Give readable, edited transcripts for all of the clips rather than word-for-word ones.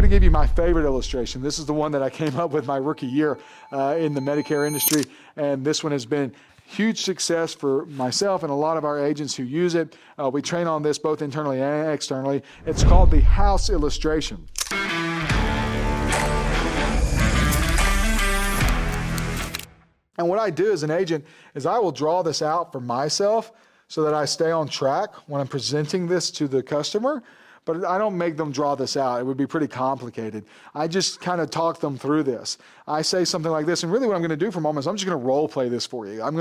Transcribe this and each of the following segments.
going to give you my favorite illustration. This is the one that I came up with my rookie year in the Medicare industry, and this one has been huge success for myself and a lot of our agents who use it. We train on this both internally and externally. It's called the house illustration. And what I do as an agent is I will draw this out for myself so that I stay on track when I'm presenting this to the customer. But I don't make them draw this out. It would be pretty complicated. I just kind of talk them through this. I say something like this, and really what I'm going to do for a moment is I'm just going to role play this for you. I'm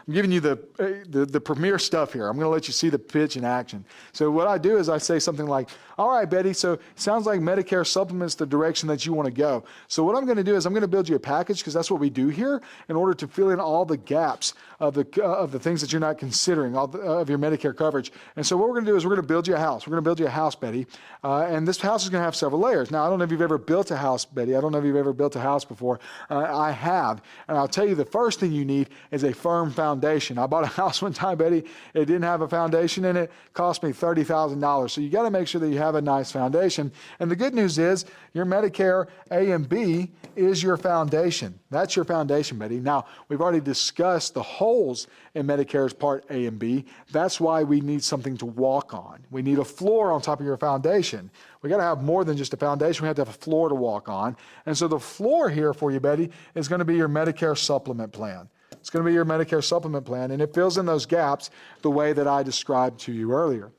giving you the premier stuff here. I'm going to let you see the pitch in action. So what I do is I say something like, all right, Betty, so it sounds like Medicare supplements the direction that you want to go. So what I'm going to do is I'm going to build you a package, because that's what we do here, in order to fill in all the gaps of the things that you're not considering, of your Medicare coverage. And so what we're going to do is we're going to build you a house. We're going to build you a house, Betty. And this house is going to have several layers. Now, I don't know if you've ever built a house, Betty. I don't know if you've ever built a house before. I have. And I'll tell you, the first thing you need is a firm foundation. I bought a house one time, Betty. It didn't have a foundation in it. Cost me $30,000. So you got to make sure that you have a nice foundation. And the good news is your Medicare A and B is your foundation. That's your foundation, Betty. Now, we've already discussed the holes in Medicare's Part A and B. That's why we need something to walk on. We need a floor on top of your foundation. We got to have more than just a foundation. We have to have a floor to walk on. And so the floor here for you, Betty, is going to be your Medicare supplement plan. It's going to be your Medicare supplement plan, and it fills in those gaps the way that I described to you earlier.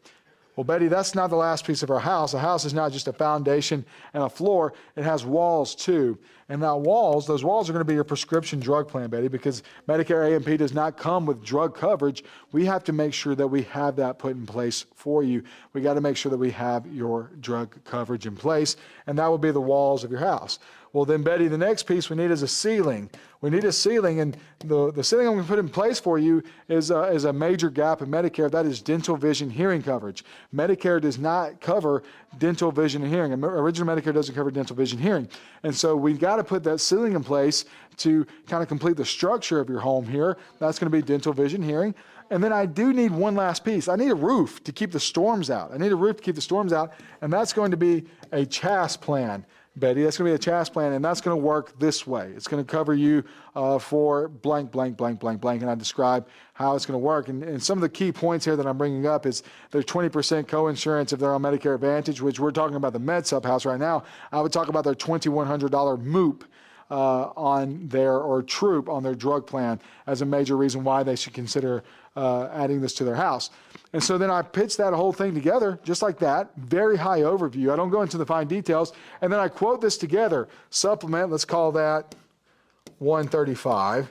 Well, Betty, that's not the last piece of our house. A house is not just a foundation and a floor. It has walls too. And now those walls are going to be your prescription drug plan, Betty, because Medicare A&P does not come with drug coverage. We have to make sure that we have that put in place for you. We got to make sure that we have your drug coverage in place, and that will be the walls of your house. Well, then, Betty, the next piece we need is a ceiling. We need a ceiling, and the ceiling I'm going to put in place for you is a major gap in Medicare. That is dental, vision, hearing coverage. Medicare does not cover dental, vision, and hearing. Original Medicare doesn't cover dental, vision, hearing. And so we've got to put that ceiling in place to kind of complete the structure of your home here. That's going to be dental, vision, hearing. And then I do need one last piece. I need a roof to keep the storms out. And that's going to be a CHAS plan, Betty. That's going to be a CHAS plan, and that's going to work this way. It's going to cover you for blank, blank, blank, blank, blank, and I describe how it's going to work. And some of the key points here that I'm bringing up is there's 20% co-insurance if they're on Medicare Advantage, which we're talking about the MedSup house right now. I would talk about their $2,100 MOOP on their, or TROOP on their drug plan as a major reason why they should consider adding this to their house. And so then I pitch that whole thing together, just like that, very high overview. I don't go into the fine details. And then I quote this together. Supplement, let's call that 135.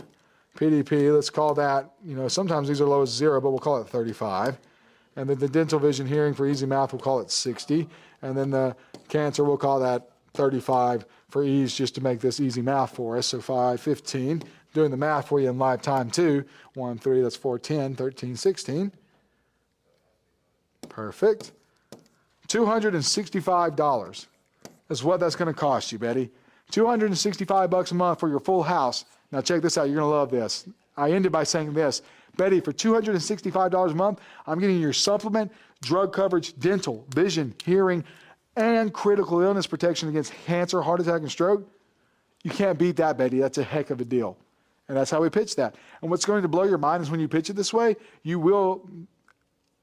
PDP, let's call that, sometimes these are low as 0, but we'll call it 35. And then the dental, vision, hearing for easy math, we'll call it 60. And then the cancer, we'll call that 35 for ease, just to make this easy math for us. So 5, 15. Doing the math for you in live time too. 1, 3, that's 4, 10, 13, 16. Perfect. $265 is what that's going to cost you, Betty. $265 a month for your full house. Now check this out. You're going to love this. I ended by saying this. Betty, for $265 a month, I'm getting your supplement, drug coverage, dental, vision, hearing, and critical illness protection against cancer, heart attack, and stroke. You can't beat that, Betty. That's a heck of a deal. And that's how we pitch that. And what's going to blow your mind is when you pitch it this way, you will,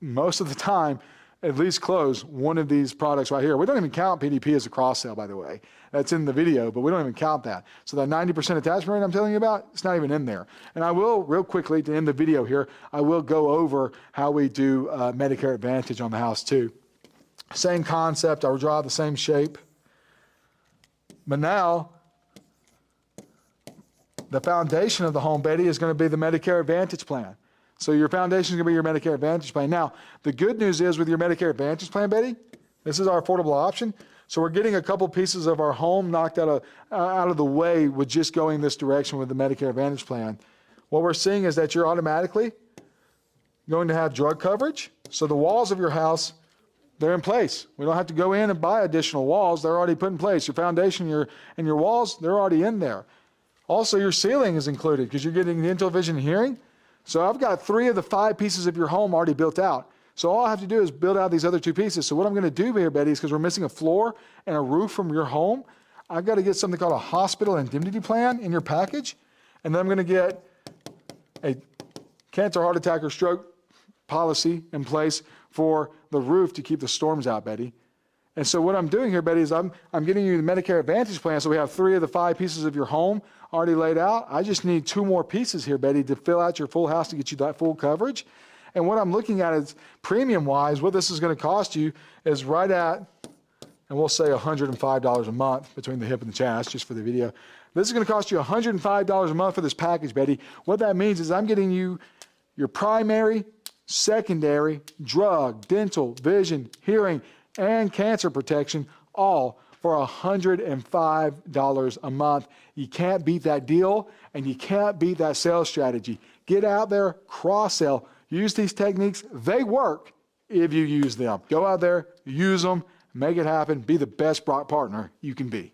most of the time, at least close one of these products right here. We don't even count PDP as a cross-sell, by the way. That's in the video, but we don't even count that. So that 90% attachment rate I'm telling you about, it's not even in there. And I will, real quickly, to end the video here, I will go over how we do Medicare Advantage on the house too. Same concept, I will draw the same shape. But now, the foundation of the home, Betty, is going to be the Medicare Advantage plan. So your foundation is going to be your Medicare Advantage plan. Now, the good news is with your Medicare Advantage plan, Betty, this is our affordable option. So we're getting a couple pieces of our home knocked out of the way with just going this direction with the Medicare Advantage plan. What we're seeing is that you're automatically going to have drug coverage. So the walls of your house, they're in place. We don't have to go in and buy additional walls. They're already put in place. Your foundation and your walls, they're already in there. Also, your ceiling is included because you're getting dental, vision, and hearing. So I've got 3 of the 5 pieces of your home already built out. So all I have to do is build out these other two pieces. So what I'm going to do here, Betty, is because we're missing a floor and a roof from your home, I've got to get something called a hospital indemnity plan in your package. And then I'm going to get a cancer, heart attack, or stroke policy in place for the roof to keep the storms out, Betty. And so what I'm doing here, Betty, is I'm getting you the Medicare Advantage plan. So we have 3 of the 5 pieces of your home already laid out. I just need 2 more pieces here, Betty, to fill out your full house to get you that full coverage. And what I'm looking at is premium-wise, what this is going to cost you is right at, and we'll say $105 a month between the hip and the chest, just for the video. This is going to cost you $105 a month for this package, Betty. What that means is I'm getting you your primary, secondary, drug, dental, vision, hearing, and cancer protection, all for $105 a month. You can't beat that deal, and you can't beat that sales strategy. Get out there, cross-sell, use these techniques. They work if you use them. Go out there, use them, make it happen, be the best partner you can be.